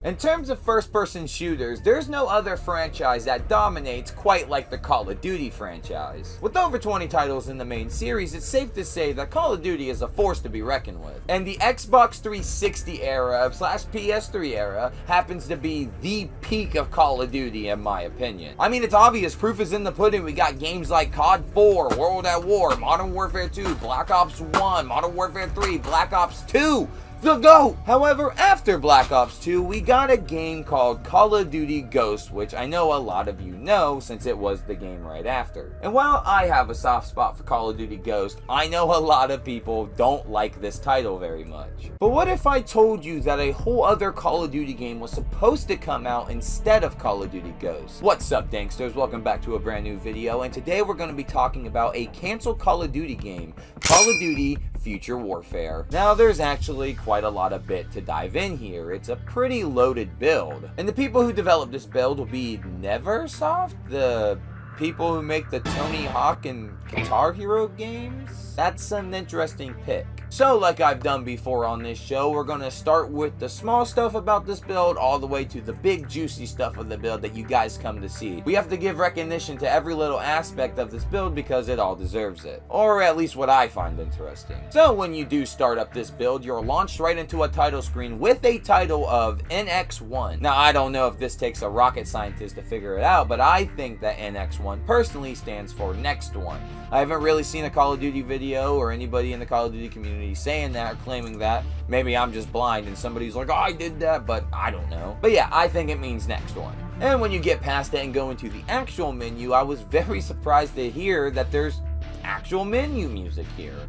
In terms of first-person shooters, there's no other franchise that dominates quite like the Call of Duty franchise. With over 20 titles in the main series, it's safe to say that Call of Duty is a force to be reckoned with. And the Xbox 360 era / PS3 era happens to be the peak of Call of Duty in my opinion. I mean, it's obvious, proof is in the pudding. We got games like COD 4, World at War, Modern Warfare 2, Black Ops 1, Modern Warfare 3, Black Ops 2, the GOAT! However, after Black Ops 2, we got a game called Call of Duty Ghosts, which I know a lot of you know since it was the game right after. And while I have a soft spot for Call of Duty Ghosts, I know a lot of people don't like this title very much. But what if I told you that a whole other Call of Duty game was supposed to come out instead of Call of Duty Ghosts? What's up, Danksters? Welcome back to a brand new video, and today we're going to be talking about a canceled Call of Duty game, Call of Duty Future Warfare. Now, there's actually quite a lot of bit to dive in here. It's a pretty loaded build. And the people who developed this build will be Neversoft, the people who make the Tony Hawk and Guitar Hero games? That's an interesting pick. So, like I've done before on this show, we're going to start with the small stuff about this build all the way to the big juicy stuff of the build that you guys come to see. We have to give recognition to every little aspect of this build because it all deserves it. Or at least what I find interesting. So when you do start up this build, you're launched right into a title screen with a title of NX1. Now, I don't know if this takes a rocket scientist to figure it out, but I think that NX1 personally stands for Next One. I haven't really seen a Call of Duty video or anybody in the Call of Duty community saying that or claiming that. Maybe I'm just blind and somebody's like, oh, I did that, but I don't know. But yeah, I think it means Next One. And when you get past that and go into the actual menu, I was very surprised to hear that there's actual menu music here.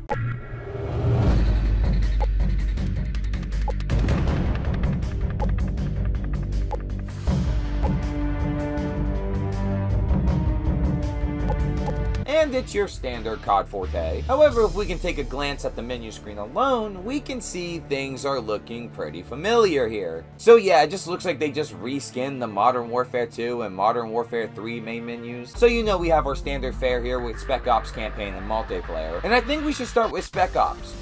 And it's your standard COD Forte. However, if we can take a glance at the menu screen alone, we can see things are looking pretty familiar here. So yeah, it just looks like they just reskinned the Modern Warfare 2 and Modern Warfare 3 main menus. So you know we have our standard fare here with Spec Ops campaign and multiplayer. And I think we should start with Spec Ops.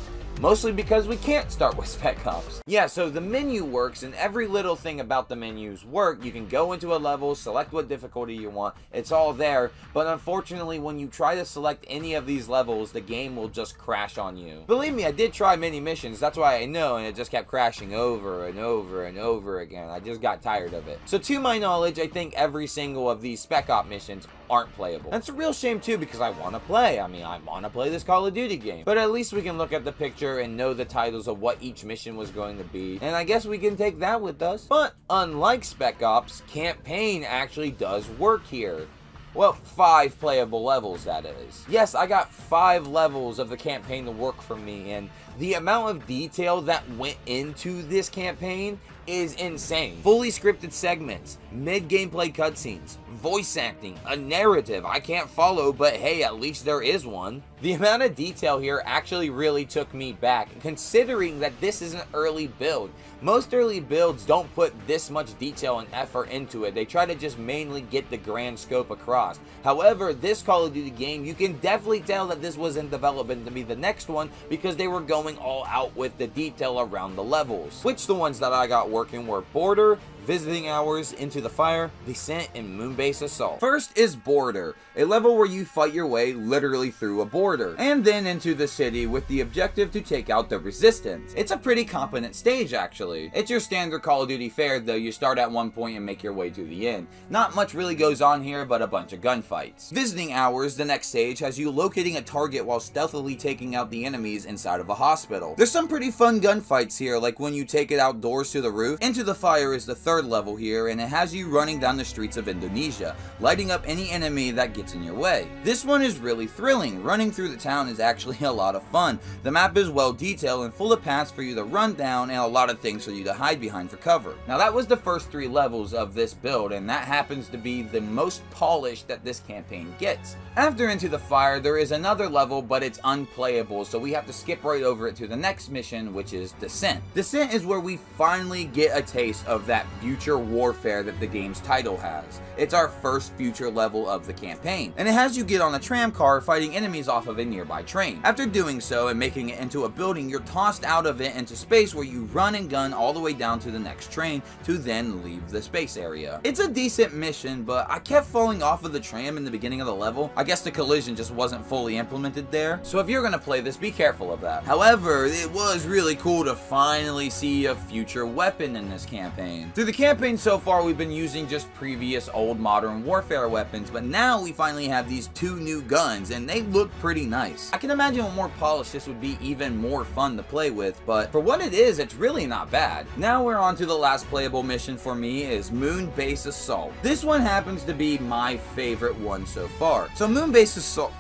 Mostly because we can't start with Spec Ops. Yeah, so the menu works, and every little thing about the menus work. You can go into a level, select what difficulty you want, it's all there, but unfortunately when you try to select any of these levels, the game will just crash on you. Believe me, I did try many missions, that's why I know, and it just kept crashing over and over and over again. I just got tired of it. So to my knowledge, I think every single of these Spec Ops missions aren't playable. That's a real shame too, because I want to play. I mean, I want to play this Call of Duty game. But at least we can look at the picture and know the titles of what each mission was going to be. And I guess we can take that with us. But unlike Spec Ops, campaign actually does work here. Well, 5 playable levels, that is. Yes, I got 5 levels of the campaign to work for me, and the amount of detail that went into this campaign is insane. Fully scripted segments, mid-gameplay cutscenes, voice acting, a narrative I can't follow, but hey, at least there is one. The amount of detail here actually really took me back, considering that this is an early build. Most early builds don't put this much detail and effort into it. They try to just mainly get the grand scope across. However, this Call of Duty game, you can definitely tell that this was in development to be the next one because they were going all out with the detail around the levels. Which the ones that I got working were Border, Visiting Hours, Into the Fire, Descent, and Moonbase Assault. First is Border, a level where you fight your way literally through a border, and then into the city with the objective to take out the Resistance. It's a pretty competent stage actually. It's your standard Call of Duty fare though. You start at one point and make your way to the end. Not much really goes on here but a bunch of gunfights. Visiting Hours, the next stage, has you locating a target while stealthily taking out the enemies inside of a hospital. There's some pretty fun gunfights here, like when you take it outdoors to the roof. Into the Fire is the third level here, and it has you running down the streets of Indonesia, lighting up any enemy that gets in your way. This one is really thrilling. Running through the town is actually a lot of fun. The map is well detailed and full of paths for you to run down and a lot of things for you to hide behind for cover. Now that was the first 3 levels of this build, and that happens to be the most polished that this campaign gets. After Into the Fire, there is another level, but it's unplayable, so we have to skip right over it to the next mission, which is Descent. Descent is where we finally get a taste of that Future Warfare that the game's title has. It's our first future level of the campaign, and it has you get on a tram car fighting enemies off of a nearby train. After doing so and making it into a building, you're tossed out of it into space where you run and gun all the way down to the next train to then leave the space area. It's a decent mission, but I kept falling off of the tram in the beginning of the level. I guess the collision just wasn't fully implemented there, so if you're gonna play this, be careful of that. However, it was really cool to finally see a future weapon in this campaign. Through the campaign so far, we've been using just previous old Modern Warfare weapons, but now we finally have these two new guns, and they look pretty nice. I can imagine with more polish this would be even more fun to play with, but for what it is, it's really not bad. Now we're on to the last playable mission for me, is Moon Base Assault. This one happens to be my favorite one so far. So Moon Base Assault,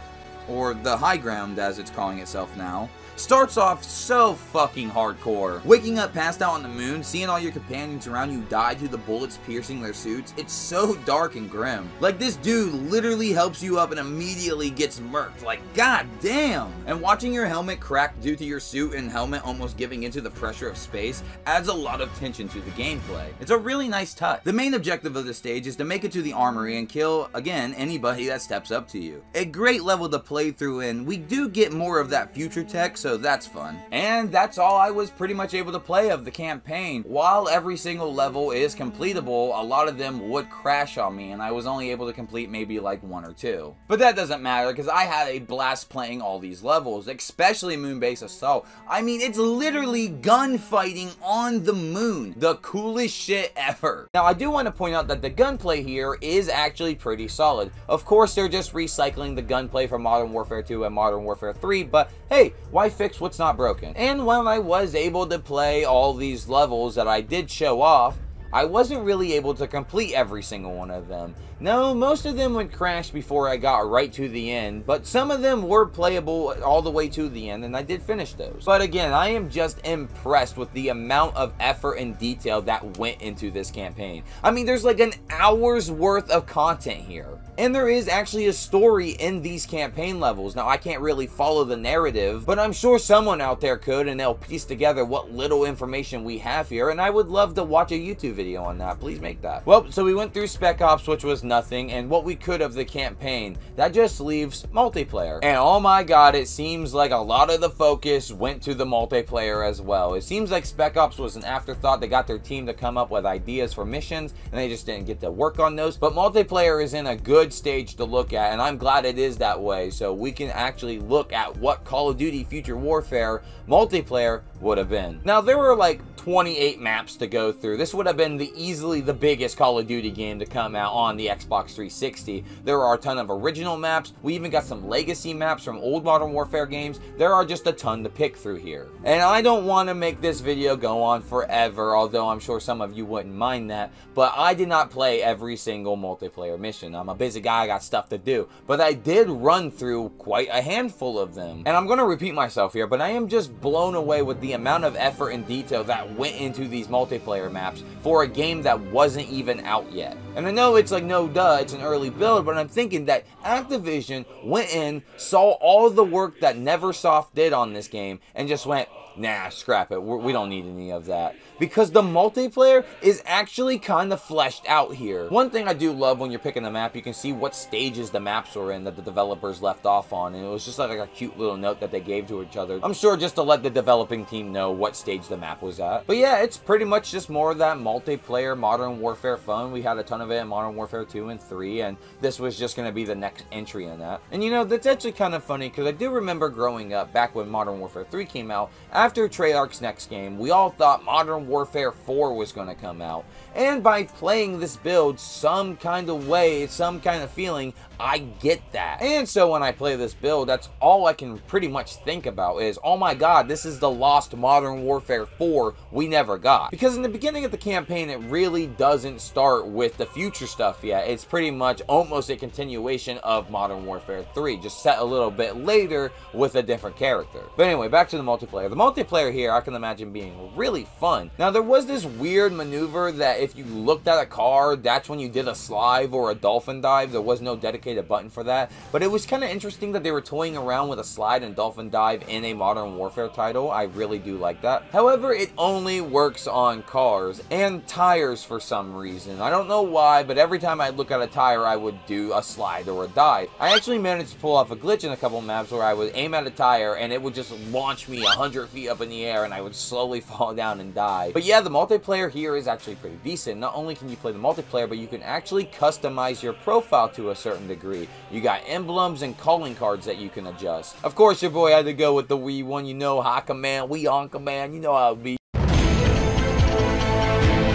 or the High Ground as it's calling itself now, starts off so fucking hardcore. Waking up passed out on the moon, seeing all your companions around you die to the bullets piercing their suits, it's so dark and grim. Like, this dude literally helps you up and immediately gets murked, like, god damn! And watching your helmet crack due to your suit and helmet almost giving into the pressure of space adds a lot of tension to the gameplay. It's a really nice touch. The main objective of this stage is to make it to the armory and kill, again, anybody that steps up to you. A great level to play through, and we do get more of that future tech, so that's fun. And that's all I was pretty much able to play of the campaign. While every single level is completable, a lot of them would crash on me, and I was only able to complete maybe like 1 or 2. But that doesn't matter, because I had a blast playing all these levels, especially Moon Base Assault. I mean, it's literally gunfighting on the moon. The coolest shit ever. Now, I do want to point out that the gunplay here is actually pretty solid. Of course, they're just recycling the gunplay from Modern Warfare 2 and Modern Warfare 3, but hey, why fix what's not broken? And when I was able to play all these levels that I did show off, I wasn't really able to complete every single one of them. No, most of them would crash before I got right to the end, but some of them were playable all the way to the end, and I did finish those. But again, I am just impressed with the amount of effort and detail that went into this campaign. I mean, there's like an hour's worth of content here. And there is actually a story in these campaign levels. Now, I can't really follow the narrative, but I'm sure someone out there could, and they'll piece together what little information we have here, and I would love to watch a YouTube video on that. Please make that. Well, so we went through Spec Ops, which was nothing, and what we could of the campaign. That just leaves multiplayer. And oh my god, it seems like a lot of the focus went to the multiplayer as well. It seems like Spec Ops was an afterthought. They got their team to come up with ideas for missions, and they just didn't get to work on those. But multiplayer is in a good stage to look at, and I'm glad it is that way, so we can actually look at what Call of Duty Future Warfare multiplayer would have been. Now, there were like 28 maps to go through. This would have been easily the biggest Call of Duty game to come out on the Xbox 360. There are a ton of original maps. We even got some legacy maps from old Modern Warfare games. There are just a ton to pick through here. And I don't want to make this video go on forever, although I'm sure some of you wouldn't mind that, but I did not play every single multiplayer mission. I'm a busy guy, I got stuff to do, but I did run through quite a handful of them. And I'm going to repeat myself here, but I am just blown away with the amount of effort and detail that went into these multiplayer maps for a game that wasn't even out yet. And I know it's like, no duh, it's an early build, but I'm thinking that Activision went in, saw all the work that Neversoft did on this game, and just went, nah, scrap it, we don't need any of that. Because the multiplayer is actually kind of fleshed out here. One thing I do love when you're picking the map, you can see what stages the maps were in that the developers left off on, and it was just like a cute little note that they gave to each other. I'm sure just to let the developing team know what stage the map was at. But yeah, it's pretty much just more of that multiplayer Modern Warfare fun. We had a ton of it in Modern Warfare 2 and 3, and this was just going to be the next entry in that. And you know, that's actually kind of funny, because I do remember growing up, back when Modern Warfare 3 came out, after Treyarch's next game, we all thought Modern Warfare 4 was going to come out. And by playing this build some kind of way, some kind of feeling, I get that. And so when I play this build, that's all I can pretty much think about is, oh my god, this is the lost Modern Warfare 4 we never got. Because in the beginning of the campaign, it really doesn't start with the future stuff yet. It's pretty much almost a continuation of Modern Warfare 3, just set a little bit later with a different character. But anyway, back to the multiplayer. The multiplayer here I can imagine being really fun. Now, there was this weird maneuver that if you looked at a car, that's when you did a slide or a dolphin dive. There was no dedicated button for that, but it was kind of interesting that they were toying around with a slide and dolphin dive in a Modern Warfare title. I really do like that. However, it only works on cars and tires for some reason. I don't know why, but every time I look at a tire, I would do a slide or a dive. I actually managed to pull off a glitch in a couple maps where I would aim at a tire and it would just launch me 100 feet up in the air and I would slowly fall down and die. But yeah, the multiplayer here is actually pretty decent. Not only can you play the multiplayer, but you can actually customize your profile to a certain degree. You got emblems and calling cards that you can adjust. Of course, your boy had to go with the Wii one. You know, hot command, we on command. You know how it be.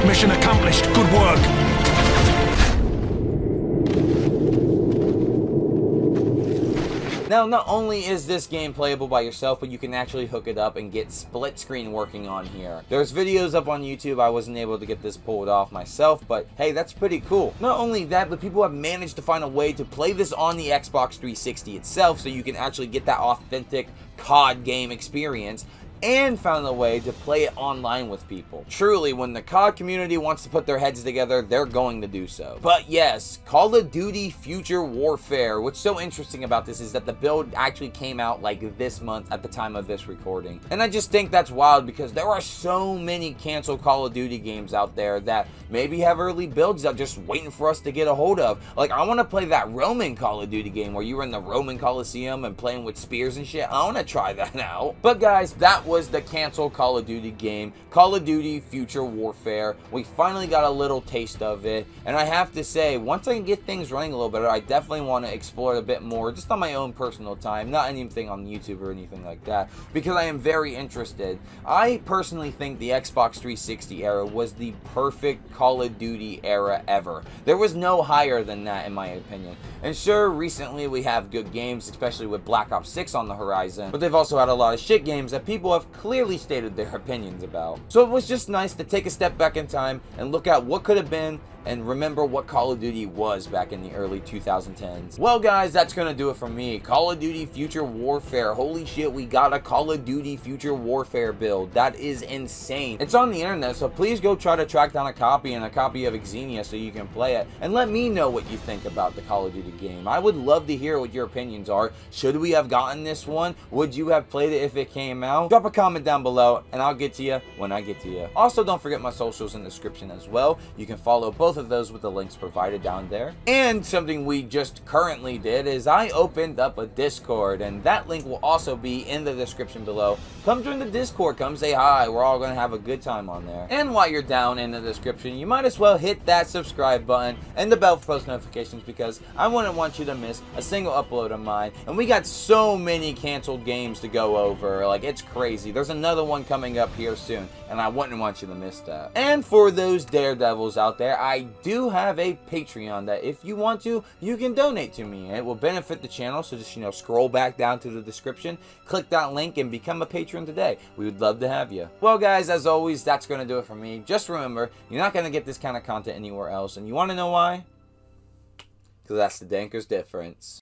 Mission accomplished. Good work. Now, not only is this game playable by yourself, but you can actually hook it up and get split screen working on here. There's videos up on YouTube. I wasn't able to get this pulled off myself, but hey, that's pretty cool. Not only that, but people have managed to find a way to play this on the Xbox 360 itself, so you can actually get that authentic COD game experience, and found a way to play it online with people. Truly, when the COD community wants to put their heads together, they're going to do so. But yes, Call of Duty Future Warfare. What's so interesting about this is that the build actually came out like this month at the time of this recording. And I just think that's wild because there are so many canceled Call of Duty games out there that maybe have early builds that are just waiting for us to get a hold of. Like, I want to play that Roman Call of Duty game where you were in the Roman Coliseum and playing with spears and shit. I want to try that out. But guys, that was the canceled Call of Duty game, Call of Duty Future Warfare. We finally got a little taste of it, and I have to say, once I can get things running a little better, I definitely want to explore it a bit more, just on my own personal time, not anything on YouTube or anything like that, because I am very interested. I personally think the Xbox 360 era was the perfect Call of Duty era ever. There was no higher than that, in my opinion. And sure, recently we have good games, especially with Black Ops 6 on the horizon, but they've also had a lot of shit games that people have clearly stated their opinions about. So it was just nice to take a step back in time and look at what could have been and remember what Call of Duty was back in the early 2010s. Well guys, that's gonna do it for me. Call of Duty Future Warfare. Holy shit, we got a Call of Duty Future Warfare build. That is insane. It's on the internet, so please go try to track down a copy and a copy of Xenia so you can play it. And let me know what you think about the Call of Duty game. I would love to hear what your opinions are. Should we have gotten this one? Would you have played it if it came out? Drop a comment down below and I'll get to you when I get to you. Also, don't forget my socials in the description as well. You can follow both of those with the links provided down there. And something we just currently did is I opened up a Discord, and that link will also be in the description below. Come join the Discord, come say hi. We're all gonna have a good time on there. And while you're down in the description, you might as well hit that subscribe button and the bell for post notifications, because I wouldn't want you to miss a single upload of mine. And we got so many canceled games to go over, like it's crazy. There's another one coming up here soon, and I wouldn't want you to miss that. And for those daredevils out there, I do have a Patreon that if you want to, you can donate to me. It will benefit the channel, so just, scroll back down to the description, click that link, and become a patron today. We would love to have you. Well guys, as always, that's going to do it for me. Just remember, you're not going to get this kind of content anywhere else, and you want to know why? Because that's the Dankers difference.